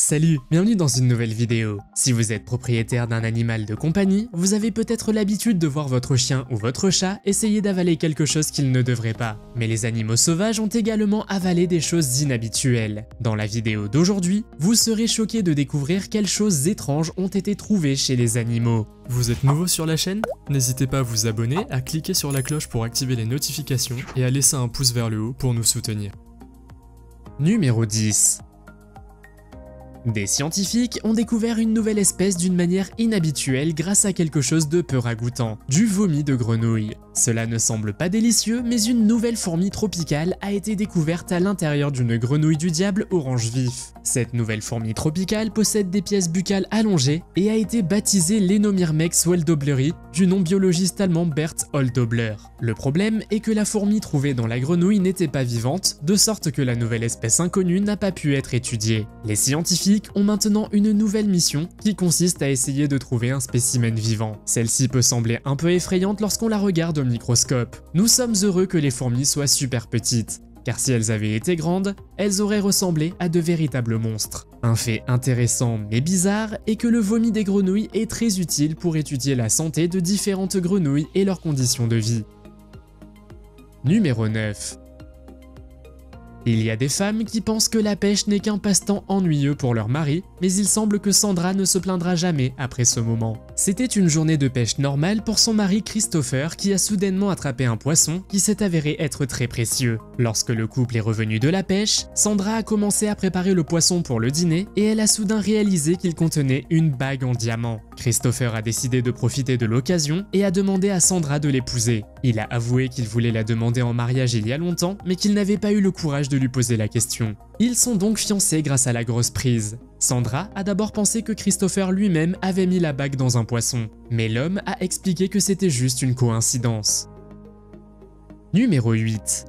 Salut, bienvenue dans une nouvelle vidéo. Si vous êtes propriétaire d'un animal de compagnie, vous avez peut-être l'habitude de voir votre chien ou votre chat essayer d'avaler quelque chose qu'il ne devrait pas. Mais les animaux sauvages ont également avalé des choses inhabituelles. Dans la vidéo d'aujourd'hui, vous serez choqués de découvrir quelles choses étranges ont été trouvées chez les animaux. Vous êtes nouveau sur la chaîne? N'hésitez pas à vous abonner, à cliquer sur la cloche pour activer les notifications et à laisser un pouce vers le haut pour nous soutenir. Numéro 10. Des scientifiques ont découvert une nouvelle espèce d'une manière inhabituelle grâce à quelque chose de peu ragoûtant, du vomi de grenouille. Cela ne semble pas délicieux, mais une nouvelle fourmi tropicale a été découverte à l'intérieur d'une grenouille du diable orange vif. Cette nouvelle fourmi tropicale possède des pièces buccales allongées et a été baptisée Lenomyrmex weldobleri du nom biologiste allemand Bert Oldobler. Le problème est que la fourmi trouvée dans la grenouille n'était pas vivante, de sorte que la nouvelle espèce inconnue n'a pas pu être étudiée. Les scientifiques ont maintenant une nouvelle mission qui consiste à essayer de trouver un spécimen vivant. Celle-ci peut sembler un peu effrayante lorsqu'on la regarde au microscope. Nous sommes heureux que les fourmis soient super petites, car si elles avaient été grandes, elles auraient ressemblé à de véritables monstres. Un fait intéressant mais bizarre est que le vomi des grenouilles est très utile pour étudier la santé de différentes grenouilles et leurs conditions de vie. Numéro 9. Il y a des femmes qui pensent que la pêche n'est qu'un passe-temps ennuyeux pour leur mari, mais il semble que Sandra ne se plaindra jamais après ce moment. C'était une journée de pêche normale pour son mari Christopher qui a soudainement attrapé un poisson qui s'est avéré être très précieux. Lorsque le couple est revenu de la pêche, Sandra a commencé à préparer le poisson pour le dîner et elle a soudain réalisé qu'il contenait une bague en diamant. Christopher a décidé de profiter de l'occasion et a demandé à Sandra de l'épouser. Il a avoué qu'il voulait la demander en mariage il y a longtemps, mais qu'il n'avait pas eu le courage de lui poser la question. Ils sont donc fiancés grâce à la grosse prise. Sandra a d'abord pensé que Christopher lui-même avait mis la bague dans un poisson, mais l'homme a expliqué que c'était juste une coïncidence. Numéro 8.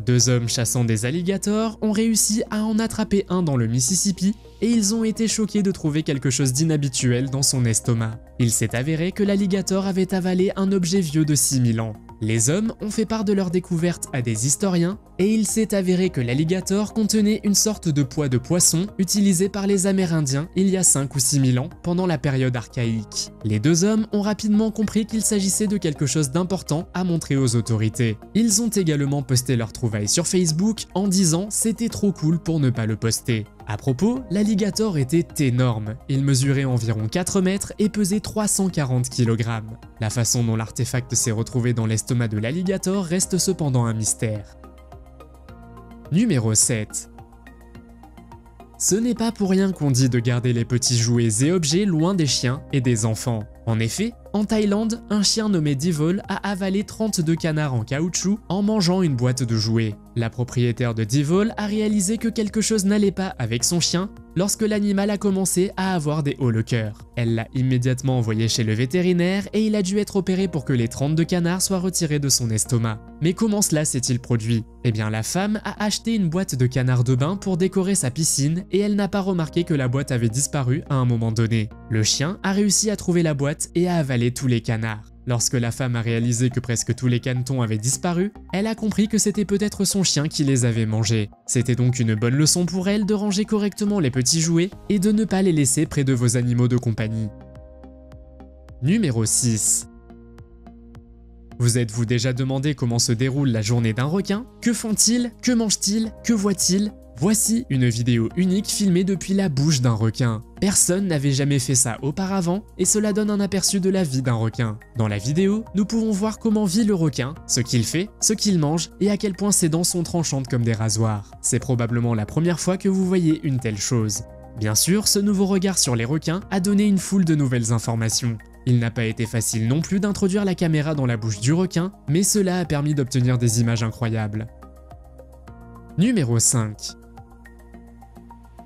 Deux hommes chassant des alligators ont réussi à en attraper un dans le Mississippi et ils ont été choqués de trouver quelque chose d'inhabituel dans son estomac. Il s'est avéré que l'alligator avait avalé un objet vieux de 6000 ans. Les hommes ont fait part de leur découverte à des historiens et il s'est avéré que l'alligator contenait une sorte de poids de poisson utilisé par les Amérindiens il y a 5 ou 6000 ans pendant la période archaïque. Les deux hommes ont rapidement compris qu'il s'agissait de quelque chose d'important à montrer aux autorités. Ils ont également posté leur trouvaille sur Facebook en disant c'était trop cool pour ne pas le poster. À propos, l'alligator était énorme, il mesurait environ 4 mètres et pesait 340 kg. La façon dont l'artefact s'est retrouvé dans l'estomac de l'alligator reste cependant un mystère. Numéro 7. Ce n'est pas pour rien qu'on dit de garder les petits jouets et objets loin des chiens et des enfants. En effet, en Thaïlande, un chien nommé Devol a avalé 32 canards en caoutchouc en mangeant une boîte de jouets. La propriétaire de Devol a réalisé que quelque chose n'allait pas avec son chien lorsque l'animal a commencé à avoir des hauts le cœur. Elle l'a immédiatement envoyé chez le vétérinaire et il a dû être opéré pour que les 32 canards soient retirés de son estomac. Mais comment cela s'est-il produit? Eh bien la femme a acheté une boîte de canards de bain pour décorer sa piscine et elle n'a pas remarqué que la boîte avait disparu à un moment donné. Le chien a réussi à trouver la boîte et a avalé tous les canards. Lorsque la femme a réalisé que presque tous les canetons avaient disparu, elle a compris que c'était peut-être son chien qui les avait mangés. C'était donc une bonne leçon pour elle de ranger correctement les petits jouets et de ne pas les laisser près de vos animaux de compagnie. Numéro 6. Vous êtes-vous déjà demandé comment se déroule la journée d'un requin? Que font-ils? Que mangent-ils? Que voient-ils? Voici une vidéo unique filmée depuis la bouche d'un requin. Personne n'avait jamais fait ça auparavant et cela donne un aperçu de la vie d'un requin. Dans la vidéo, nous pouvons voir comment vit le requin, ce qu'il fait, ce qu'il mange et à quel point ses dents sont tranchantes comme des rasoirs. C'est probablement la première fois que vous voyez une telle chose. Bien sûr, ce nouveau regard sur les requins a donné une foule de nouvelles informations. Il n'a pas été facile non plus d'introduire la caméra dans la bouche du requin, mais cela a permis d'obtenir des images incroyables. Numéro 5.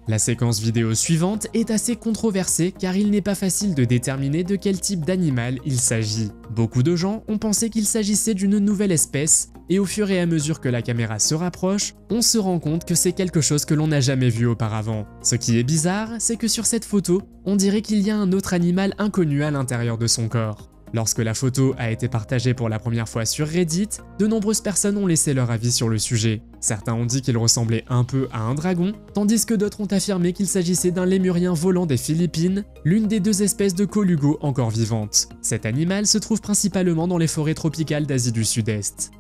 La séquence vidéo suivante est assez controversée car il n'est pas facile de déterminer de quel type d'animal il s'agit. Beaucoup de gens ont pensé qu'il s'agissait d'une nouvelle espèce et au fur et à mesure que la caméra se rapproche, on se rend compte que c'est quelque chose que l'on n'a jamais vu auparavant. Ce qui est bizarre, c'est que sur cette photo, on dirait qu'il y a un autre animal inconnu à l'intérieur de son corps. Lorsque la photo a été partagée pour la première fois sur Reddit, de nombreuses personnes ont laissé leur avis sur le sujet. Certains ont dit qu'il ressemblait un peu à un dragon, tandis que d'autres ont affirmé qu'il s'agissait d'un lémurien volant des Philippines, l'une des deux espèces de colugo encore vivantes. Cet animal se trouve principalement dans les forêts tropicales d'Asie du Sud-Est.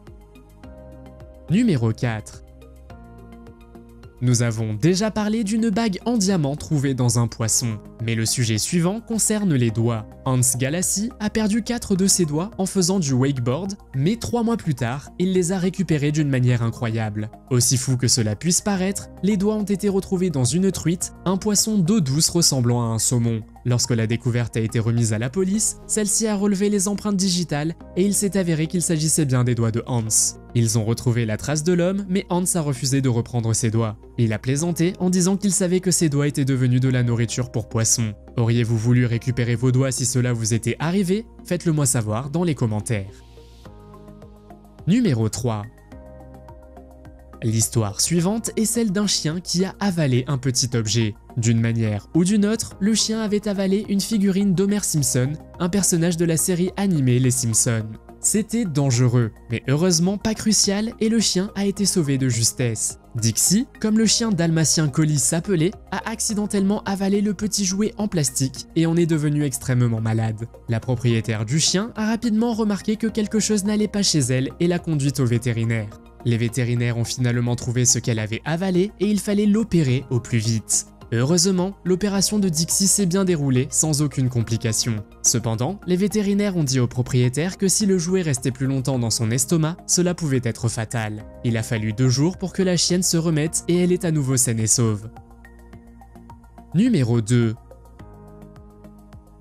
Numéro 4. Nous avons déjà parlé d'une bague en diamant trouvée dans un poisson, mais le sujet suivant concerne les doigts. Hans Galassi a perdu 4 de ses doigts en faisant du wakeboard, mais 3 mois plus tard, il les a récupérés d'une manière incroyable. Aussi fou que cela puisse paraître, les doigts ont été retrouvés dans une truite, un poisson d'eau douce ressemblant à un saumon. Lorsque la découverte a été remise à la police, celle-ci a relevé les empreintes digitales et il s'est avéré qu'il s'agissait bien des doigts de Hans. Ils ont retrouvé la trace de l'homme, mais Hans a refusé de reprendre ses doigts. Il a plaisanté en disant qu'il savait que ses doigts étaient devenus de la nourriture pour poissons. Auriez-vous voulu récupérer vos doigts si cela vous était arrivé? Faites-le moi savoir dans les commentaires. Numéro 3. L'histoire suivante est celle d'un chien qui a avalé un petit objet. D'une manière ou d'une autre, le chien avait avalé une figurine d'Homer Simpson, un personnage de la série animée Les Simpsons. C'était dangereux, mais heureusement pas crucial et le chien a été sauvé de justesse. Dixie, comme le chien dalmatien Collie s'appelait, a accidentellement avalé le petit jouet en plastique et en est devenu extrêmement malade. La propriétaire du chien a rapidement remarqué que quelque chose n'allait pas chez elle et l'a conduite au vétérinaire. Les vétérinaires ont finalement trouvé ce qu'elle avait avalé et il fallait l'opérer au plus vite. Heureusement, l'opération de Dixie s'est bien déroulée sans aucune complication. Cependant, les vétérinaires ont dit au propriétaire que si le jouet restait plus longtemps dans son estomac, cela pouvait être fatal. Il a fallu 2 jours pour que la chienne se remette et elle est à nouveau saine et sauve. Numéro 2.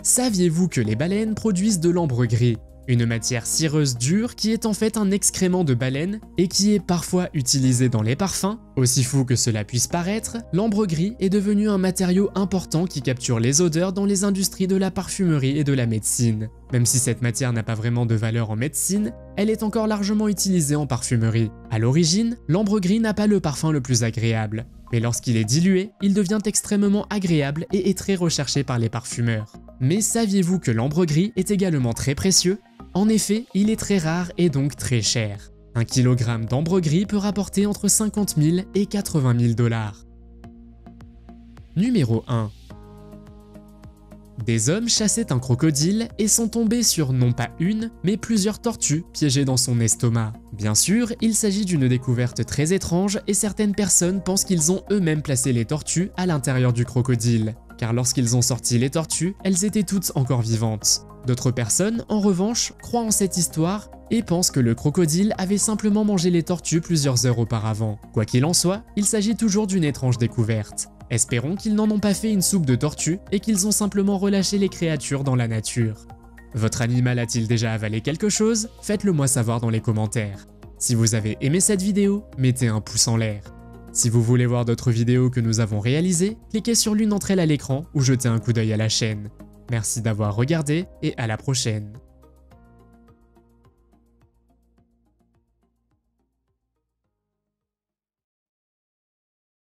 Saviez-vous que les baleines produisent de l'ambre gris ? Une matière cireuse dure qui est en fait un excrément de baleine et qui est parfois utilisée dans les parfums. Aussi fou que cela puisse paraître, l'ambre gris est devenu un matériau important qui capture les odeurs dans les industries de la parfumerie et de la médecine. Même si cette matière n'a pas vraiment de valeur en médecine, elle est encore largement utilisée en parfumerie. À l'origine, l'ambre gris n'a pas le parfum le plus agréable, mais lorsqu'il est dilué, il devient extrêmement agréable et est très recherché par les parfumeurs. Mais saviez-vous que l'ambre gris est également très précieux ? En effet, il est très rare et donc très cher. 1 kg d'ambre gris peut rapporter entre 50 000 et 80 000 $. Numéro 1. Des hommes chassaient un crocodile et sont tombés sur non pas une, mais plusieurs tortues piégées dans son estomac. Bien sûr, il s'agit d'une découverte très étrange et certaines personnes pensent qu'ils ont eux-mêmes placé les tortues à l'intérieur du crocodile. Car lorsqu'ils ont sorti les tortues, elles étaient toutes encore vivantes. D'autres personnes, en revanche, croient en cette histoire et pensent que le crocodile avait simplement mangé les tortues plusieurs heures auparavant. Quoi qu'il en soit, il s'agit toujours d'une étrange découverte. Espérons qu'ils n'en ont pas fait une soupe de tortue et qu'ils ont simplement relâché les créatures dans la nature. Votre animal a-t-il déjà avalé quelque chose? Faites-le moi savoir dans les commentaires. Si vous avez aimé cette vidéo, mettez un pouce en l'air. Si vous voulez voir d'autres vidéos que nous avons réalisées, cliquez sur l'une d'entre elles à l'écran ou jetez un coup d'œil à la chaîne. Merci d'avoir regardé et à la prochaine.